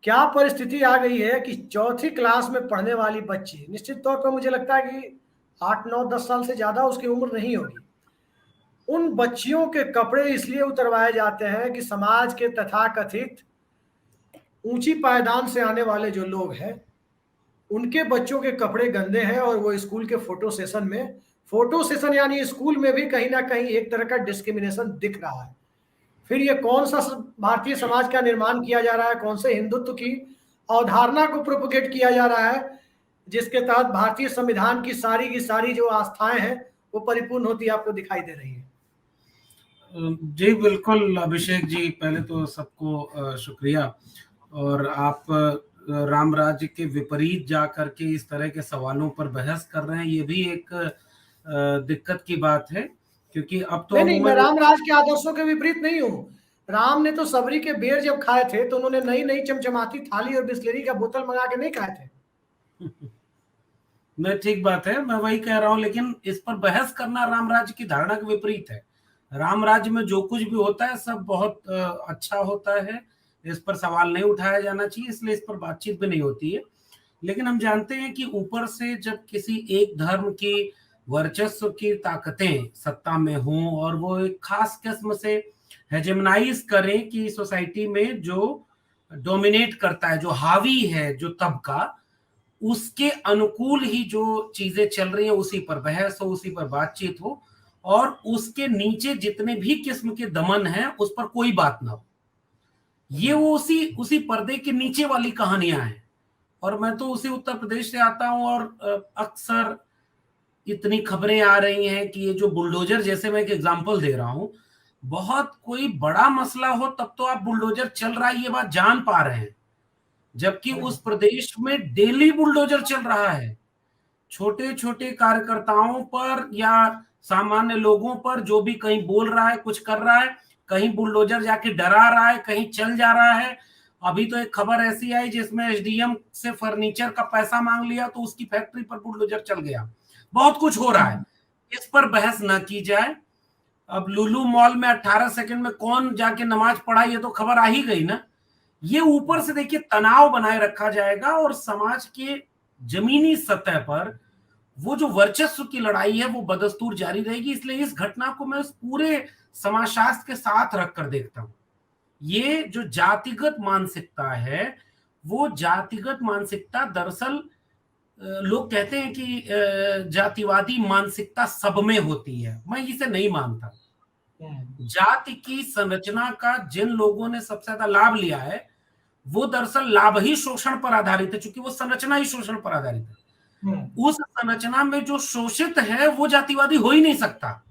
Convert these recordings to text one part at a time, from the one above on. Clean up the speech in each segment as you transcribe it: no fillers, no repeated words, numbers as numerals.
क्या परिस्थिति आ गई है कि चौथी क्लास में पढ़ने वाली बच्ची, निश्चित तौर पर मुझे लगता है कि 8 9 10 साल से ज्यादा उसकी उम्र नहीं होगी, उन बच्चियों के कपड़े इसलिए उतरवाए जाते हैं कि समाज के तथाकथित ऊंची पायदान से आने वाले जो लोग हैं उनके बच्चों के कपड़े गंदे हैं और वो स्कूल के फोटो सेशन यानी स्कूल में भी कहीं ना कहीं एक तरह का डिस्क्रिमिनेशन दिख रहा है। फिर ये कौन सा भारतीय समाज का निर्माण किया जा रहा है, कौन से हिंदुत्व की अवधारणा को प्रोपोगेट किया जा रहा है, जिसके तहत भारतीय संविधान की सारी जो आस्थाएं हैं वो परिपूर्ण होती आपको दिखाई दे रही है। जी बिल्कुल अभिषेक जी, पहले तो सबको शुक्रिया। और आप राम राज्य के विपरीत जा करके इस तरह के सवालों पर बहस कर रहे हैं, ये भी एक दिक्कत की बात है, क्योंकि अब तो नहीं, मैं अमूमन राम राज के आदर्शों के विपरीत नहीं हूँ। राम ने तो सबरी के बेर जब खाए थे तो उन्होंने नई नई चमचमाती थाली और बिस्लेरी का बोतल मंगा के नहीं खाए थे। मैं ठीक बात है, मैं वही कह रहा हूं, लेकिन इस पर बहस करना राम राज्य की धारणा के विपरीत है। राम राज्य में जो कुछ भी होता है सब बहुत अच्छा होता है, इस पर सवाल नहीं उठाया जाना चाहिए, इसलिए इस पर बातचीत भी नहीं होती है। लेकिन हम जानते हैं कि ऊपर से जब किसी एक धर्म की वर्चस्व की ताकतें सत्ता में हों और वो एक खास किस्म से हेजेमनाइज करें कि सोसाइटी में जो डोमिनेट करता है, जो हावी है, जो तबका, उसके अनुकूल ही जो चीजें चल रही हैं उसी पर बहस हो, उसी पर बातचीत हो, और उसके नीचे जितने भी किस्म के दमन हैं उस पर कोई बात ना हो। ये वो उसी उसी पर्दे के नीचे वाली कहानियां हैं। और मैं तो उसी उत्तर प्रदेश से आता हूं, और अक्सर इतनी खबरें आ रही हैं कि ये जो बुलडोजर, जैसे मैं एक एग्जांपल दे रहा हूं, बहुत कोई बड़ा मसला हो तब तो आप बुलडोजर चल रहा है ये बात जान पा रहे हैं, जबकि उस प्रदेश में डेली बुलडोजर चल रहा है। छोटे छोटे कार्यकर्ताओं पर या सामान्य लोगों पर, जो भी कहीं बोल रहा है, कुछ कर रहा है, कहीं बुलडोजर जाके डरा रहा है, कहीं चल जा रहा है। अभी तो एक खबर ऐसी आई जिसमें एसडीएम से फर्नीचर का पैसा मांग लिया तो उसकी फैक्ट्री पर बुलडोजर चल गया। बहुत कुछ हो रहा है, इस पर बहस न की जाए। अब लुलु मॉल में 18 सेकंड में कौन जाके नमाज पढ़ा, ये तो खबर आ ही गई ना। ये ऊपर से देखिए तनाव बनाए रखा जाएगा और समाज के जमीनी सतह पर वो जो वर्चस्व की लड़ाई है वो बदस्तूर जारी रहेगी। इसलिए इस घटना को मैं उस पूरे समाजशास्त्र के साथ रखकर देखता हूं। ये जो जातिगत मानसिकता है, वो जातिगत मानसिकता दरअसल लोग कहते हैं कि जातिवादी मानसिकता सब में होती है, मैं इसे नहीं मानता। जाति की संरचना का जिन लोगों ने सबसे ज्यादा लाभ लिया है वो दरअसल लाभ ही शोषण पर आधारित है, क्योंकि वो संरचना ही शोषण पर आधारित है। उस संरचना में जो शोषित है वो जातिवादी हो ही नहीं सकता।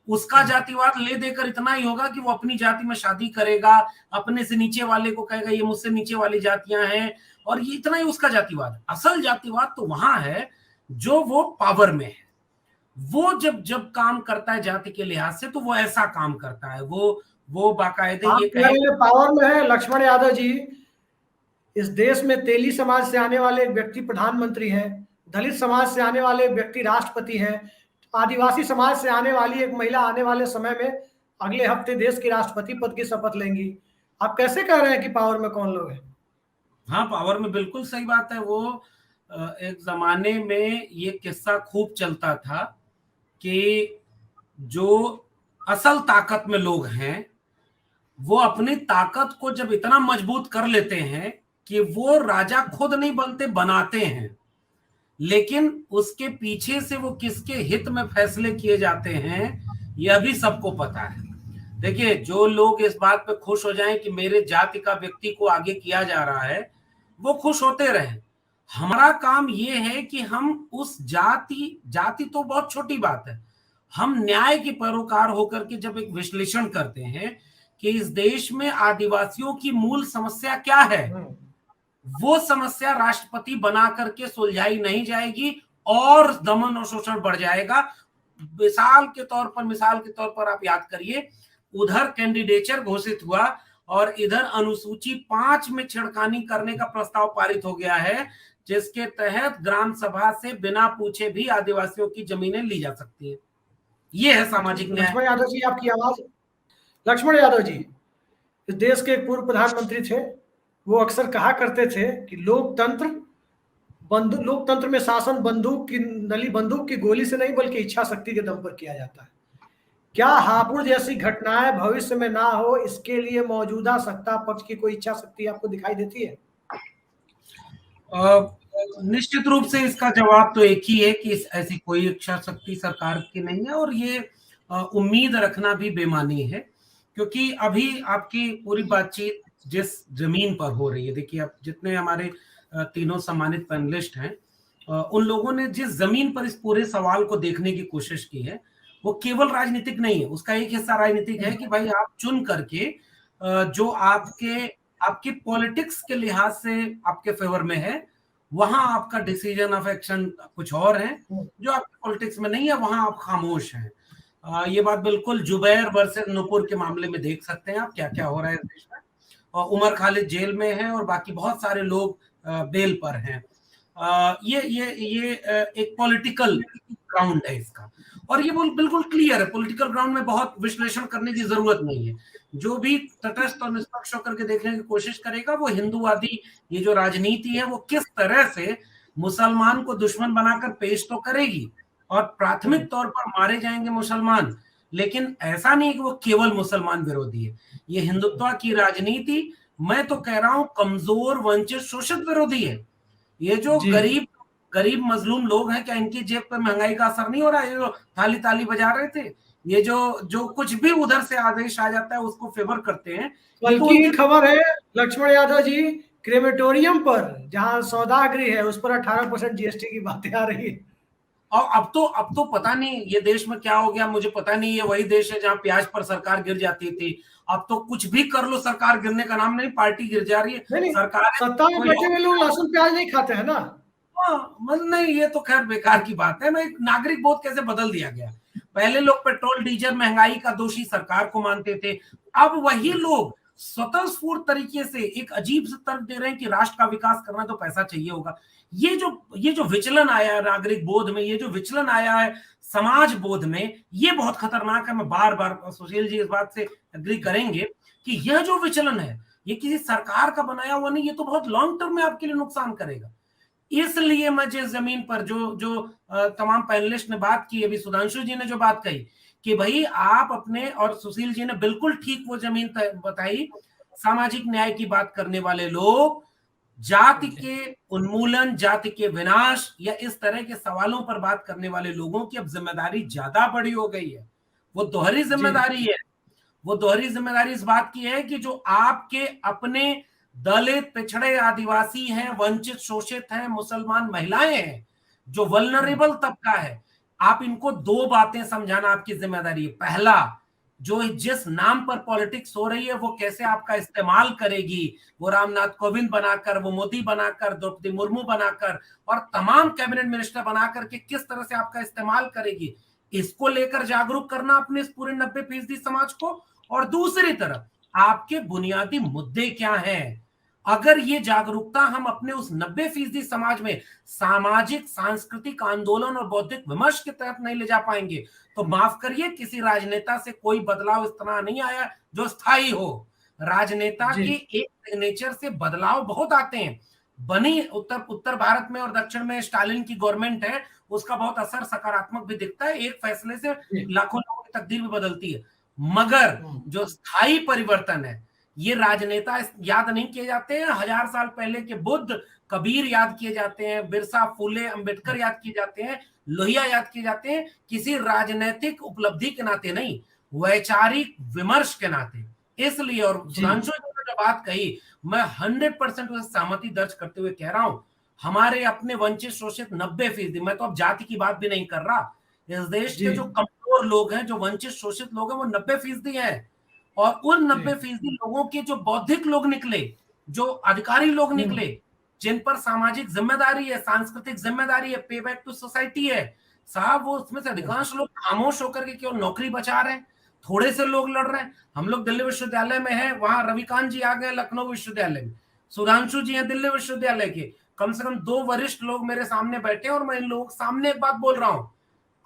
उसका जातिवाद ले देकर इतना ही होगा कि वो अपनी जाति में शादी करेगा, अपने से नीचे वाले को कहेगा ये मुझसे नीचे वाली जातियां हैं, और ये इतना ही उसका जातिवाद है। असल जातिवाद तो वहां है जो वो पावर में है। वो जब जब काम करता है जाति के लिहाज से तो वो ऐसा काम करता है, वो बाकायदे ये कहे पावर में है। लक्ष्मण यादव जी, इस देश में तेली समाज से आने वाले एक व्यक्ति प्रधानमंत्री हैं, दलित समाज से आने वाले एक व्यक्ति राष्ट्रपति हैं, आदिवासी समाज से आने वाली एक महिला आने वाले समय में अगले हफ्ते देश की राष्ट्रपति पद की शपथ लेंगी। आप कैसे कह रहे हैं कि पावर में कौन लोग हैं? हाँ, पावर में बिल्कुल सही बात है। वो एक जमाने में ये किस्सा खूब चलता था कि जो असल ताकत में लोग हैं वो अपनी ताकत को जब इतना मजबूत कर लेते हैं कि वो राजा खुद नहीं बनते, बनाते हैं। लेकिन उसके पीछे से वो किसके हित में फैसले किए जाते हैं यह भी सबको पता है। देखिए, जो लोग इस बात पे खुश हो जाएं कि मेरे जाति का व्यक्ति को आगे किया जा रहा है, वो खुश होते रहें। हमारा काम ये है कि हम उस जाति तो बहुत छोटी बात है, हम न्याय के पैरोकार होकर के जब एक विश्लेषण करते हैं कि इस देश में आदिवासियों की मूल समस्या क्या है, वो समस्या राष्ट्रपति बना करके सुलझाई नहीं जाएगी और दमन और शोषण बढ़ जाएगा। मिसाल के तौर पर आप याद करिए, उधर कैंडिडेचर घोषित हुआ और इधर अनुसूची 5 में छेड़खानी करने का प्रस्ताव पारित हो गया है, जिसके तहत ग्राम सभा से बिना पूछे भी आदिवासियों की जमीनें ली जा सकती हैं। ये है सामाजिक न्याय। लक्ष्मण यादव जी, आपकी आवाज। लक्ष्मण यादव जी इस देश के एक पूर्व प्रधानमंत्री थे, वो अक्सर कहा करते थे कि लोकतंत्र में शासन बंदूक की गोली से नहीं बल्कि इच्छा शक्ति के दम पर किया जाता है। क्या हापुड़ जैसी घटनाएं भविष्य में ना हो, इसके लिए मौजूदा सत्ता पक्ष की कोई इच्छा शक्ति आपको दिखाई देती है? निश्चित रूप से इसका जवाब तो एक ही है कि ऐसी कोई इच्छा शक्ति सरकार की नहीं है, और ये उम्मीद रखना भी बेमानी है, क्योंकि अभी आपकी पूरी बातचीत जिस जमीन पर हो रही है, देखिए आप जितने हमारे तीनों सम्मानित पैनलिस्ट हैं, उन लोगों ने जिस जमीन पर इस पूरे सवाल को देखने की कोशिश की है, वो केवल राजनीतिक नहीं है। उसका एक हिस्सा राजनीतिक है कि भाई आप चुन करके जो आपके आपकी पॉलिटिक्स के लिहाज से आपके फेवर में है, वहां आपका डिसीजन ऑफ एक्शन कुछ और है, जो आपके पॉलिटिक्स में नहीं है वहां आप खामोश हैं। ये बात बिल्कुल जुबैर वर्सेस नुपुर के मामले में देख सकते हैं आप, क्या क्या हो रहा है इस देश में। और उमर खालिद जेल में है और बाकी बहुत सारे लोग बेल पर हैं। ये एक पॉलिटिकल ग्राउंड है इसका, और ये बिल्कुल क्लियर है। पॉलिटिकल ग्राउंड में बहुत विश्लेषण करने की जरूरत नहीं है। जो भी तटस्थ और निष्पक्ष होकर के देखने की कोशिश करेगा, वो हिंदूवादी ये जो राजनीति है वो किस तरह से मुसलमान को दुश्मन बनाकर पेश तो करेगी, और प्राथमिक तौर पर मारे जाएंगे मुसलमान, लेकिन ऐसा नहीं कि वो केवल मुसलमान विरोधी है। ये हिंदुत्व की राजनीति, मैं तो कह रहा हूं कमजोर, वंचित, शोषित विरोधी है। ये जो गरीब गरीब मजलूम लोग हैं, क्या इनकी जेब पर महंगाई का असर नहीं हो रहा है? ये जो थाली ताली बजा रहे थे, ये जो कुछ भी उधर से आदेश आ जाता है उसको फेवर करते हैं। कल की खबर है लक्ष्मण यादव जी, क्रेमेटोरियम पर जहां सौदागृह है उस पर 18% जीएसटी की बातें आ रही है। और अब तो पता नहीं ये देश में क्या हो गया, मुझे पता नहीं। ये वही देश है जहां प्याज पर सरकार गिर जाती थी, अब तो कुछ भी कर लो सरकार गिरने का नाम नहीं, पार्टी गिर जा रही है। सरकार सत्ता में बैठे हुए लोग लहसुन प्याज नहीं खाते हैं ना। मतलब नहीं, ये तो खैर बेकार की बात है। मैं नागरिक बोध कैसे बदल दिया गया। पहले लोग पेट्रोल डीजल महंगाई का दोषी सरकार को मानते थे, अब वही लोग स्वतःस्फूर्त तरीके से एक अजीब से तर्क दे रहे हैं कि राष्ट्र का विकास करना तो पैसा चाहिए होगा। ये जो विचलन आया है नागरिक बोध में, ये जो विचलन आया है समाज बोध में, ये बहुत खतरनाक है। मैं बार बार, सुशील जी इस बात से एग्री करेंगे कि यह जो विचलन है ये किसी सरकार का बनाया हुआ नहीं, ये तो बहुत लॉन्ग टर्म में आपके लिए नुकसान करेगा। इसलिए मैं जिस जमीन पर जो तमाम पैनलिस्ट ने बात की, अभी सुधांशु जी ने जो बात कही कि भाई आप अपने, और सुशील जी ने बिल्कुल ठीक वो जमीन बताई, सामाजिक न्याय की बात करने वाले लोग जाति के उन्मूलन, जाति के विनाश या इस तरह के सवालों पर बात करने वाले लोगों की अब जिम्मेदारी ज्यादा बड़ी हो गई है। वो दोहरी जिम्मेदारी है। वो दोहरी जिम्मेदारी इस बात की है कि जो आपके अपने दलित, पिछड़े, आदिवासी हैं, वंचित, शोषित हैं, मुसलमान महिलाएं हैं, जो वल्नरेबल तबका है, आप इनको दो बातें समझाना आपकी जिम्मेदारी है। पहला, जो जिस नाम पर पॉलिटिक्स हो रही है वो कैसे आपका इस्तेमाल करेगी, वो रामनाथ कोविंद बनाकर, वो मोदी बनाकर, द्रौपदी मुर्मू बनाकर और तमाम कैबिनेट मिनिस्टर बनाकर के किस तरह से आपका इस्तेमाल करेगी, इसको लेकर जागरूक करना अपने इस पूरे 90% समाज को। और दूसरी तरफ आपके बुनियादी मुद्दे क्या हैं। अगर ये जागरूकता हम अपने उस 90% समाज में सामाजिक, सांस्कृतिक आंदोलन और बौद्धिक विमर्श के तहत नहीं ले जा पाएंगे, तो माफ करिए, किसी राजनेता से कोई बदलाव इस तरह नहीं आया जो स्थायी हो। राजनेता के एक सिग्नेचर से बदलाव बहुत आते हैं। बनी उत्तर भारत में और दक्षिण में स्टालिन की गवर्नमेंट है, उसका बहुत असर सकारात्मक भी दिखता है। एक फैसले से लाखों लोगों की तकदीर भी बदलती है। मगर जो स्थायी परिवर्तन है, ये राजनेता याद नहीं किए जाते हैं। 1000 साल पहले के बुद्ध, कबीर याद किए जाते हैं, बिरसा, फुले, अंबेडकर याद किए जाते हैं, लोहिया याद किए जाते हैं, किसी राजनीतिक उपलब्धि के नाते नहीं, वैचारिक विमर्श के नाते। इसलिए, और सुधांशु जी ने जो बात कही, मैं 100% उससे सहमति दर्ज करते हुए कह रहा हूं, हमारे अपने वंचित, शोषित 90%, मैं तो अब जाति की बात भी नहीं कर रहा, इस देश के जो कमजोर लोग हैं, जो वंचित, शोषित लोग हैं, वो 90% हैं। और उन 90% लोगों के जो बौद्धिक लोग निकले, जो अधिकारी लोग निकले, जिन पर सामाजिक जिम्मेदारी है, सांस्कृतिक जिम्मेदारी है, पे बैक टू सोसाइटी है, साहब वो उसमें से अधिकांश लोग खामोश होकर के केवल नौकरी बचा रहे हैं। थोड़े से लोग लड़ रहे हैं। हम लोग दिल्ली विश्वविद्यालय में हैं, वहां रविकांत जी आ गए लखनऊ विश्वविद्यालय में, सुधांशु जी हैं दिल्ली विश्वविद्यालय के, कम से कम 2 वरिष्ठ लोग मेरे सामने बैठे हैं, और मैं इन लोगों के सामने एक बात बोल रहा हूं,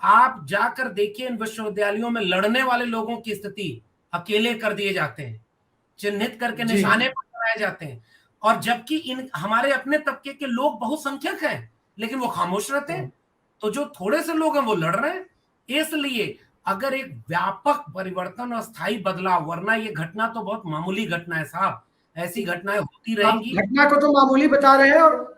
आप जाकर देखिए इन विश्वविद्यालयों में लड़ने वाले लोगों की स्थिति, अकेले कर दिए जाते हैं, चिन्हित करके निशाने पर लगाए जाते हैं। और जबकि इन हमारे अपने तबके के लोग बहुसंख्यक हैं, लेकिन वो खामोश रहते हैं। तो जो थोड़े से लोग हैं वो लड़ रहे हैं। इसलिए अगर एक व्यापक परिवर्तन और स्थायी बदलाव, वरना ये घटना तो बहुत मामूली घटना है साहब, ऐसी घटनाएं होती आप रहेंगी। घटना को तो मामूली बता रहे हैं और